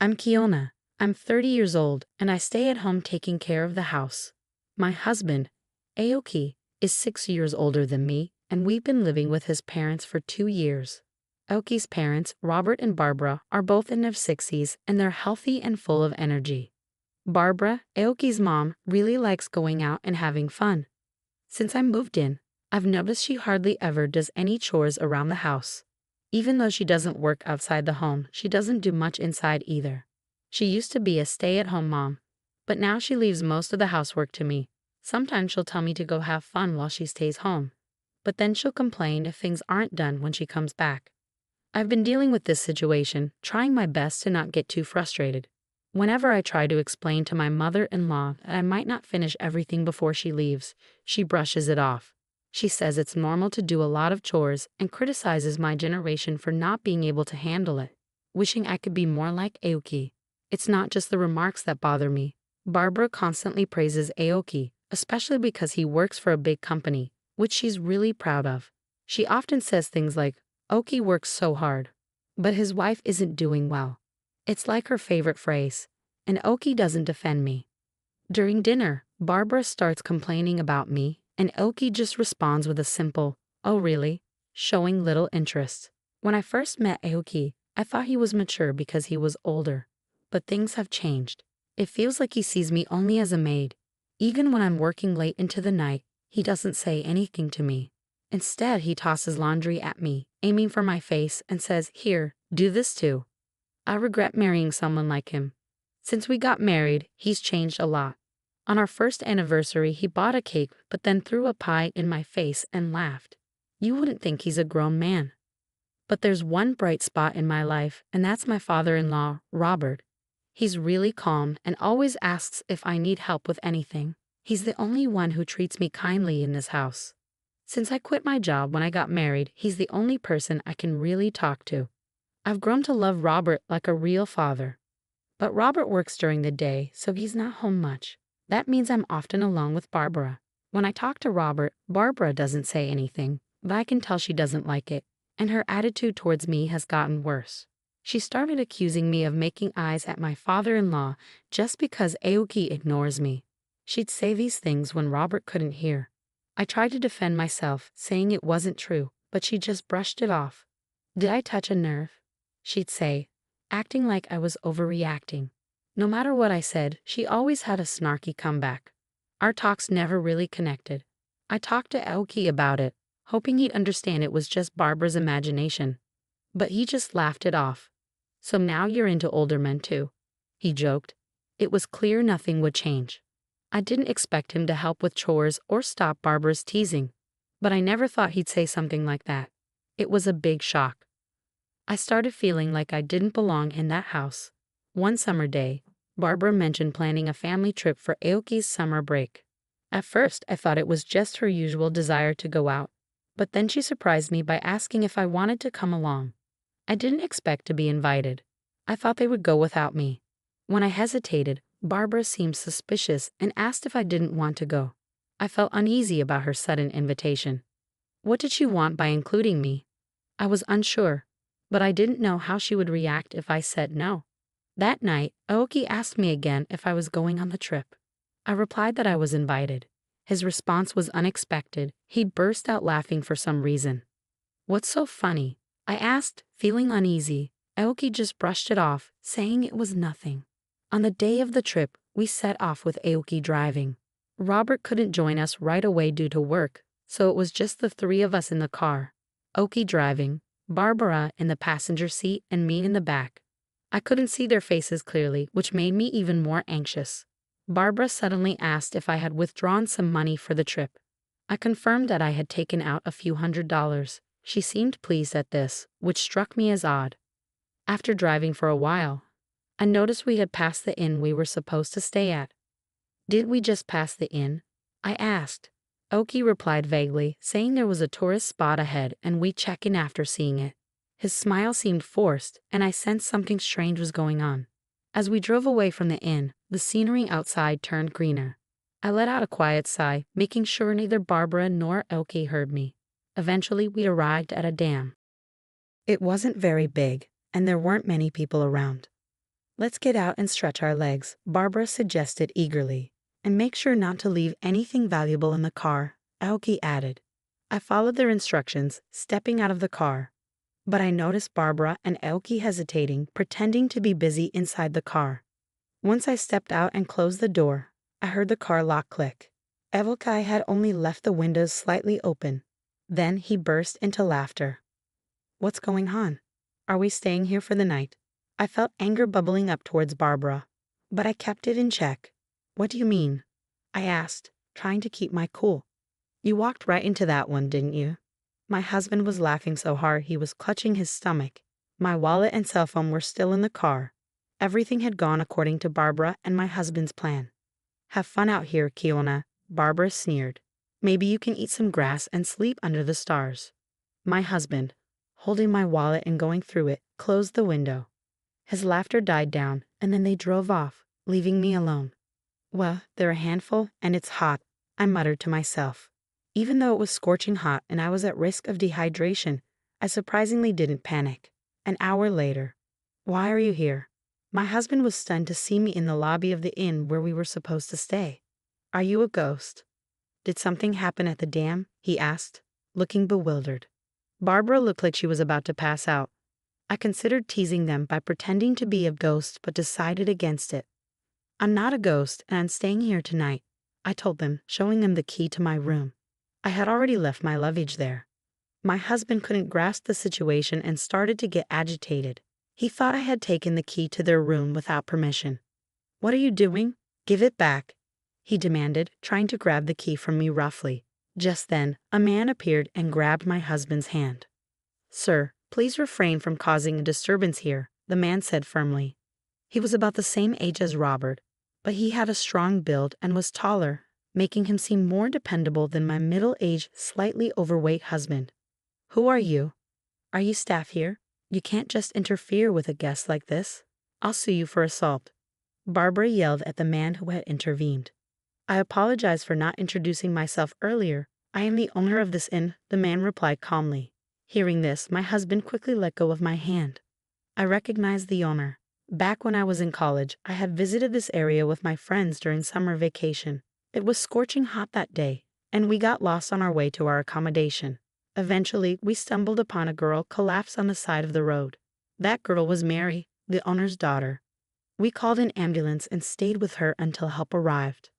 I'm Kiona. I'm 30 years old, and I stay at home taking care of the house. My husband, Aoki, is 6 years older than me, and we've been living with his parents for 2 years. Aoki's parents, Robert and Barbara, are both in their 60s, and they're healthy and full of energy. Barbara, Aoki's mom, really likes going out and having fun. Since I moved in, I've noticed she hardly ever does any chores around the house. Even though she doesn't work outside the home, she doesn't do much inside either. She used to be a stay-at-home mom, but now she leaves most of the housework to me. Sometimes she'll tell me to go have fun while she stays home, but then she'll complain if things aren't done when she comes back. I've been dealing with this situation, trying my best to not get too frustrated. Whenever I try to explain to my mother-in-law that I might not finish everything before she leaves, she brushes it off. She says it's normal to do a lot of chores and criticizes my generation for not being able to handle it, wishing I could be more like Aoki. It's not just the remarks that bother me. Barbara constantly praises Aoki, especially because he works for a big company, which she's really proud of. She often says things like, "Aoki works so hard, but his wife isn't doing well." It's like her favorite phrase, and Aoki doesn't defend me. During dinner, Barbara starts complaining about me, and Aoki just responds with a simple, "Oh really?" showing little interest. When I first met Aoki, I thought he was mature because he was older, but things have changed. It feels like he sees me only as a maid. Even when I'm working late into the night, he doesn't say anything to me. Instead, he tosses laundry at me, aiming for my face, and says, "Here, do this too." I regret marrying someone like him. Since we got married, he's changed a lot. On our first anniversary, he bought a cake but then threw a pie in my face and laughed. You wouldn't think he's a grown man. But there's one bright spot in my life, and that's my father-in-law, Robert. He's really calm and always asks if I need help with anything. He's the only one who treats me kindly in this house. Since I quit my job when I got married, he's the only person I can really talk to. I've grown to love Robert like a real father. But Robert works during the day, so he's not home much. That means I'm often alone with Barbara. When I talk to Robert, Barbara doesn't say anything, but I can tell she doesn't like it, and her attitude towards me has gotten worse. She started accusing me of making eyes at my father-in-law just because Aoki ignores me. She'd say these things when Robert couldn't hear. I tried to defend myself, saying it wasn't true, but she just brushed it off. Did I touch a nerve? She'd say, acting like I was overreacting. No matter what I said, she always had a snarky comeback. Our talks never really connected. I talked to Aoki about it, hoping he'd understand it was just Barbara's imagination. But he just laughed it off. "So now you're into older men too," he joked. It was clear nothing would change. I didn't expect him to help with chores or stop Barbara's teasing, but I never thought he'd say something like that. It was a big shock. I started feeling like I didn't belong in that house. One summer day, Barbara mentioned planning a family trip for Aoki's summer break. At first, I thought it was just her usual desire to go out, but then she surprised me by asking if I wanted to come along. I didn't expect to be invited. I thought they would go without me. When I hesitated, Barbara seemed suspicious and asked if I didn't want to go. I felt uneasy about her sudden invitation. What did she want by including me? I was unsure, but I didn't know how she would react if I said no. That night, Aoki asked me again if I was going on the trip. I replied that I was invited. His response was unexpected. He burst out laughing for some reason. "What's so funny?" I asked, feeling uneasy. Aoki just brushed it off, saying it was nothing. On the day of the trip, we set off with Aoki driving. Robert couldn't join us right away due to work, so it was just the three of us in the car. Aoki driving, Barbara in the passenger seat, and me in the back. I couldn't see their faces clearly, which made me even more anxious. Barbara suddenly asked if I had withdrawn some money for the trip. I confirmed that I had taken out a few $100s. She seemed pleased at this, which struck me as odd. After driving for a while, I noticed we had passed the inn we were supposed to stay at. "Did we just pass the inn?" I asked. Aoki replied vaguely, saying there was a tourist spot ahead and we'd check in after seeing it. His smile seemed forced, and I sensed something strange was going on. As we drove away from the inn, the scenery outside turned greener. I let out a quiet sigh, making sure neither Barbara nor Aoki heard me. Eventually, we arrived at a dam. It wasn't very big, and there weren't many people around. Let's get out and stretch our legs, Barbara suggested eagerly. And make sure not to leave anything valuable in the car, Aoki added. I followed their instructions, stepping out of the car. But I noticed Barbara and Aoki hesitating, pretending to be busy inside the car. Once I stepped out and closed the door, I heard the car lock click. Aoki had only left the windows slightly open. Then he burst into laughter. What's going on? Are we staying here for the night? I felt anger bubbling up towards Barbara, but I kept it in check. What do you mean? I asked, trying to keep my cool. You walked right into that one, didn't you? My husband was laughing so hard he was clutching his stomach. My wallet and cell phone were still in the car. Everything had gone according to Barbara and my husband's plan. Have fun out here, Kiona, Barbara sneered. Maybe you can eat some grass and sleep under the stars. My husband, holding my wallet and going through it, closed the window. His laughter died down, and then they drove off, leaving me alone. Well, they're a handful, and it's hot, I muttered to myself. Even though it was scorching hot and I was at risk of dehydration, I surprisingly didn't panic. An hour later. Why are you here? My husband was stunned to see me in the lobby of the inn where we were supposed to stay. Are you a ghost? Did something happen at the dam? He asked, looking bewildered. Barbara looked like she was about to pass out. I considered teasing them by pretending to be a ghost but decided against it. I'm not a ghost and I'm staying here tonight, I told them, showing them the key to my room. I had already left my luggage there. My husband couldn't grasp the situation and started to get agitated. He thought I had taken the key to their room without permission. What are you doing? Give it back, he demanded, trying to grab the key from me roughly. Just then, a man appeared and grabbed my husband's hand. Sir, please refrain from causing a disturbance here, the man said firmly. He was about the same age as Robert, but he had a strong build and was taller, making him seem more dependable than my middle-aged, slightly overweight husband. Who are you? Are you staff here? You can't just interfere with a guest like this. I'll sue you for assault. Barbara yelled at the man who had intervened. I apologize for not introducing myself earlier. I am the owner of this inn, the man replied calmly. Hearing this, my husband quickly let go of my hand. I recognized the owner. Back when I was in college, I had visited this area with my friends during summer vacation. It was scorching hot that day, and we got lost on our way to our accommodation. Eventually, we stumbled upon a girl collapsed on the side of the road. That girl was Mary, the owner's daughter. We called an ambulance and stayed with her until help arrived.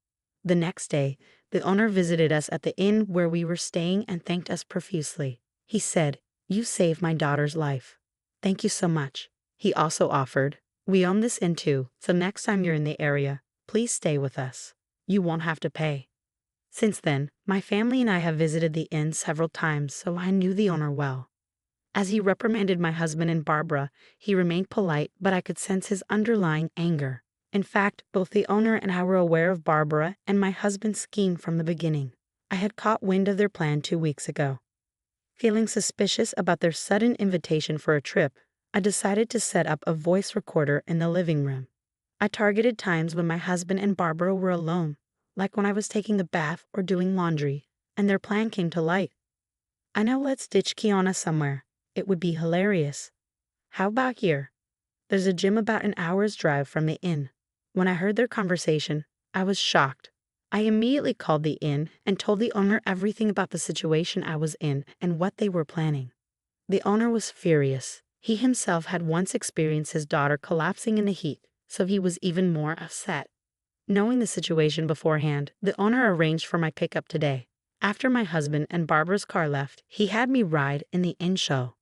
The next day, the owner visited us at the inn where we were staying and thanked us profusely. He said, "You saved my daughter's life. Thank you so much." He also offered, "We own this inn too, so next time you're in the area, please stay with us. You won't have to pay." Since then, my family and I have visited the inn several times, so I knew the owner well. As he reprimanded my husband and Barbara, he remained polite, but I could sense his underlying anger. In fact, both the owner and I were aware of Barbara and my husband's scheme from the beginning. I had caught wind of their plan 2 weeks ago. Feeling suspicious about their sudden invitation for a trip, I decided to set up a voice recorder in the living room. I targeted times when my husband and Barbara were alone, like when I was taking a bath or doing laundry, and their plan came to light. I know, let's ditch Kiona somewhere. It would be hilarious. How about here? There's a gym about an hour's drive from the inn. When I heard their conversation, I was shocked. I immediately called the inn and told the owner everything about the situation I was in and what they were planning. The owner was furious. He himself had once experienced his daughter collapsing in the heat, so he was even more upset. Knowing the situation beforehand, the owner arranged for my pickup today. After my husband and Barbara's car left, he had me ride in the inn show.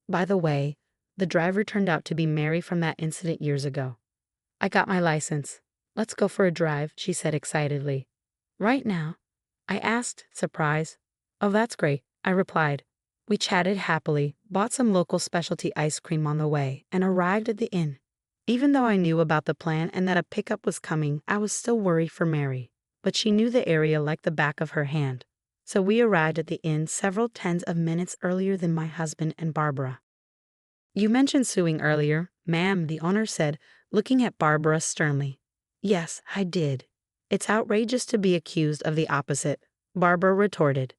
By the way, the driver turned out to be Mary from that incident years ago. I got my license. Let's go for a drive, she said excitedly. Right now? I asked, surprised. Oh, that's great, I replied. We chatted happily, bought some local specialty ice cream on the way, and arrived at the inn. Even though I knew about the plan and that a pickup was coming, I was still worried for Mary. But she knew the area like the back of her hand. So we arrived at the inn several tens of minutes earlier than my husband and Barbara. You mentioned suing earlier, ma'am, the owner said, looking at Barbara sternly. Yes, I did. It's outrageous to be accused of the opposite, Barbara retorted.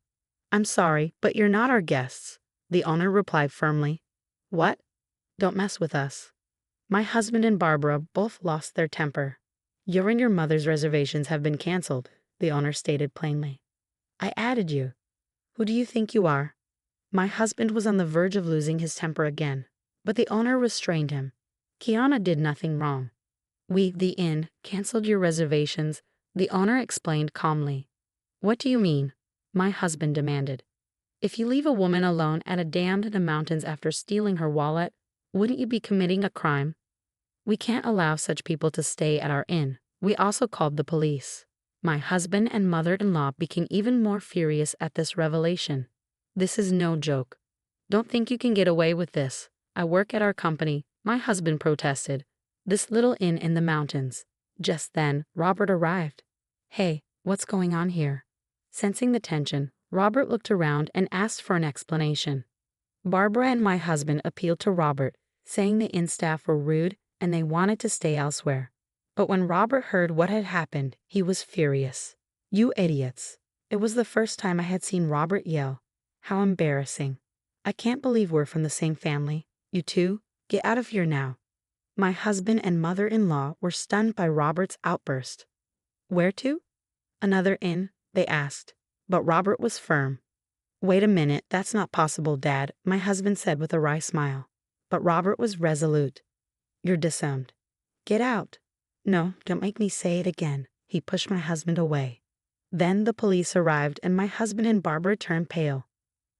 I'm sorry, but you're not our guests, the owner replied firmly. What? Don't mess with us. My husband and Barbara both lost their temper. Your and your mother's reservations have been canceled, the owner stated plainly. I added you. Who do you think you are? My husband was on the verge of losing his temper again, but the owner restrained him. Kiana did nothing wrong. We, the inn, canceled your reservations, the owner explained calmly. What do you mean? My husband demanded. If you leave a woman alone at a dam in the mountains after stealing her wallet, wouldn't you be committing a crime? We can't allow such people to stay at our inn. We also called the police. My husband and mother-in-law became even more furious at this revelation. This is no joke. Don't think you can get away with this. I work at our company, my husband protested. This little inn in the mountains. Just then, Robert arrived. Hey, what's going on here? Sensing the tension, Robert looked around and asked for an explanation. Barbara and my husband appealed to Robert, saying the inn staff were rude and they wanted to stay elsewhere. But when Robert heard what had happened, he was furious. You idiots. It was the first time I had seen Robert yell. How embarrassing. I can't believe we're from the same family. You two, get out of here now. My husband and mother-in-law were stunned by Robert's outburst. Where to? Another inn, they asked. But Robert was firm. Wait a minute, that's not possible, Dad, my husband said with a wry smile. But Robert was resolute. You're disowned. Get out. No, don't make me say it again. He pushed my husband away. Then the police arrived and my husband and Barbara turned pale.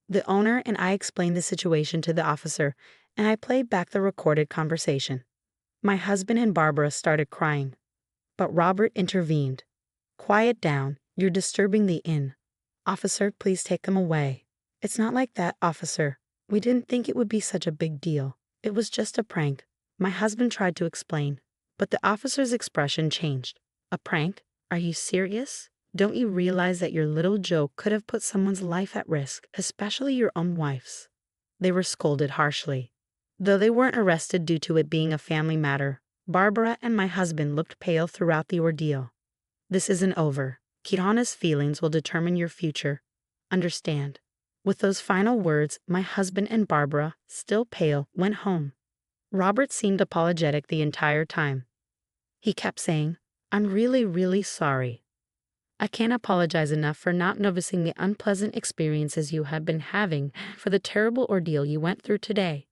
The owner and I explained the situation to the officer, and I played back the recorded conversation. My husband and Barbara started crying. But Robert intervened. Quiet down, you're disturbing the inn. Officer, please take them away. It's not like that, officer. We didn't think it would be such a big deal. It was just a prank. My husband tried to explain, but the officer's expression changed. A prank? Are you serious? Don't you realize that your little joke could have put someone's life at risk, especially your own wife's? They were scolded harshly. Though they weren't arrested due to it being a family matter, Barbara and my husband looked pale throughout the ordeal. This isn't over. Kirana's feelings will determine your future. Understand. With those final words, my husband and Barbara, still pale, went home. Robert seemed apologetic the entire time. He kept saying, I'm really sorry. I can't apologize enough for not noticing the unpleasant experiences you have been having, for the terrible ordeal you went through today.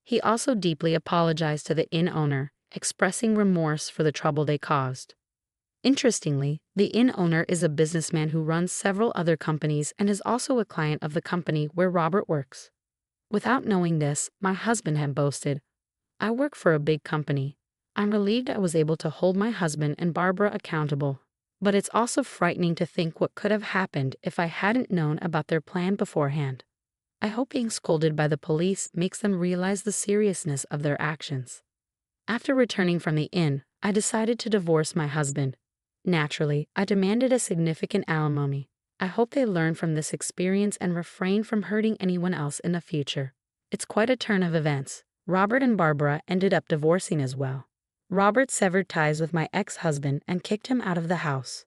He also deeply apologized to the inn owner, expressing remorse for the trouble they caused. Interestingly, the inn owner is a businessman who runs several other companies and is also a client of the company where Robert works. Without knowing this, my husband had boasted, I work for a big company. I'm relieved I was able to hold my husband and Barbara accountable. But it's also frightening to think what could have happened if I hadn't known about their plan beforehand. I hope being scolded by the police makes them realize the seriousness of their actions. After returning from the inn, I decided to divorce my husband. Naturally, I demanded a significant alimony. I hope they learn from this experience and refrain from hurting anyone else in the future. It's quite a turn of events. Robert and Barbara ended up divorcing as well. Robert severed ties with my ex-husband and kicked him out of the house.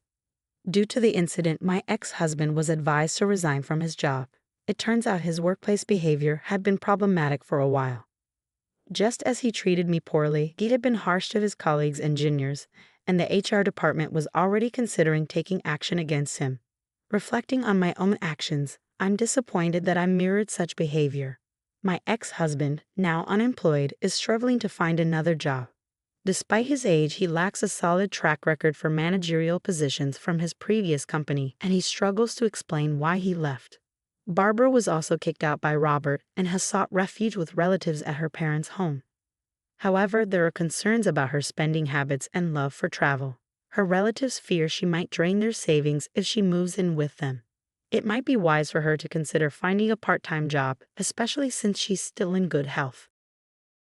Due to the incident, my ex-husband was advised to resign from his job. It turns out his workplace behavior had been problematic for a while. Just as he treated me poorly, he had been harsh to his colleagues and juniors, and the HR department was already considering taking action against him. Reflecting on my own actions, I'm disappointed that I mirrored such behavior. My ex-husband, now unemployed, is struggling to find another job. Despite his age, he lacks a solid track record for managerial positions from his previous company, and he struggles to explain why he left. Barbara was also kicked out by Robert and has sought refuge with relatives at her parents' home. However, there are concerns about her spending habits and love for travel. Her relatives fear she might drain their savings if she moves in with them. It might be wise for her to consider finding a part-time job, especially since she's still in good health.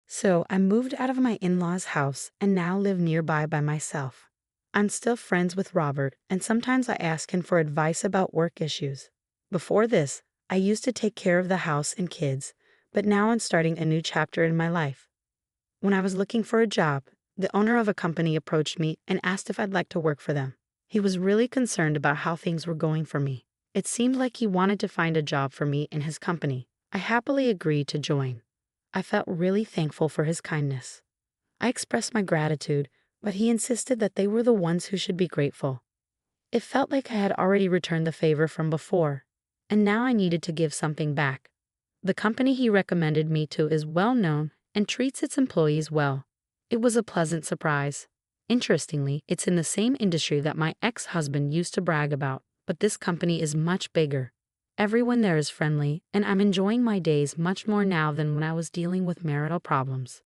So I moved out of my in-laws' house and now live nearby by myself. I'm still friends with Robert, and sometimes I ask him for advice about work issues. Before this, I used to take care of the house and kids, but now I'm starting a new chapter in my life. When I was looking for a job, the owner of a company approached me and asked if I'd like to work for them. He was really concerned about how things were going for me. It seemed like he wanted to find a job for me in his company. I happily agreed to join. I felt really thankful for his kindness. I expressed my gratitude, but he insisted that they were the ones who should be grateful. It felt like I had already returned the favor from before, and now I needed to give something back. The company he recommended me to is well known and treats its employees well. It was a pleasant surprise. Interestingly, it's in the same industry that my ex-husband used to brag about, but this company is much bigger. Everyone there is friendly, and I'm enjoying my days much more now than when I was dealing with marital problems.